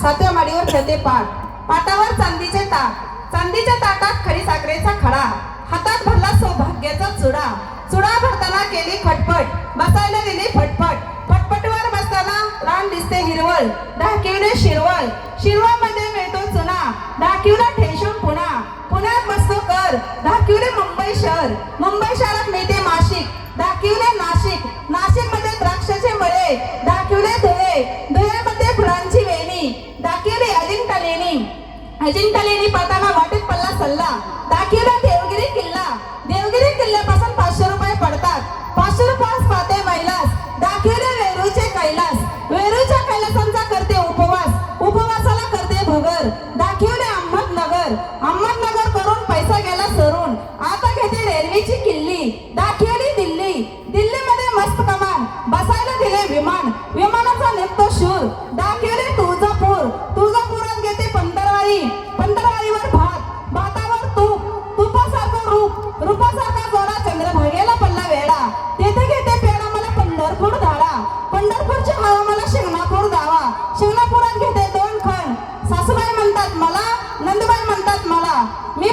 सातव्या माडीवर खेळते पाठ, पाटावर चांदीचे ताट, चांदीच्या ताटात खरी साखरेचा खडा, हातात भरला सौभाग्याचा चुडा, चुडा भरताना केली खटपट, बसायला दिली फटफट, फटफटीवर बसताना रान दिसते हिरवळ, ढाकिवले शिरवळ, शिरवळ मध्ये मिळतो चुना, ढाकिवला ठेशून पुणा, पुण्यात बसतो कर, ढाकिवले मुंबई शहर, मुंबई शहरात मिळते माशिक, ढाकिवले नाशिक, नाशिक मध्ये द्राक्षाचे मळे, ढाकिवले धुळे, धुळ्यामध्ये फुलांची वेणी, ढाकिवली अजिंठा लेणी, अजिंठा लेणी पाहताना वाटेत पल्ला सल्ला, ढाकिवला देवगिरी किल्ला, देवगिरी किल्ल्यापासून 500 रुपये पडतात, 500 रुपयास पाहते मैलास, ढाकिवले वेरूळचे कैलास, वेरूळच्या कैलासांचा करते उपवास, उपवासाला करते भगर, ढाकिवले अहमदनगर, अहमदनगर करून पैसा गेला सरून, आता घेते रेल्वेची किल्ली, ढाकिवली दिल्ली, दिल्लीमध्ये मस्त कमान, बसायला दिले विमान, विमानाचा निघतो शूर, ढाकिवले तुळजापूर, तुळजापुरात घेते पंधरवारी, पंधरवारीवर भात, भातावर तूप, तुपासारखं रूप, रूपासारखा गोरा चंद्रभागेला पल्ला वेडा, तेथे घेते पेडा मला पंढरपूर धाडा, पंढरपूरची हवा मला शिंगणापूर दावा, शिंगणापुरात घेते 2 खण, सासूबाई म्हणतात मला, नंदुबाई म्हणतात मला, मी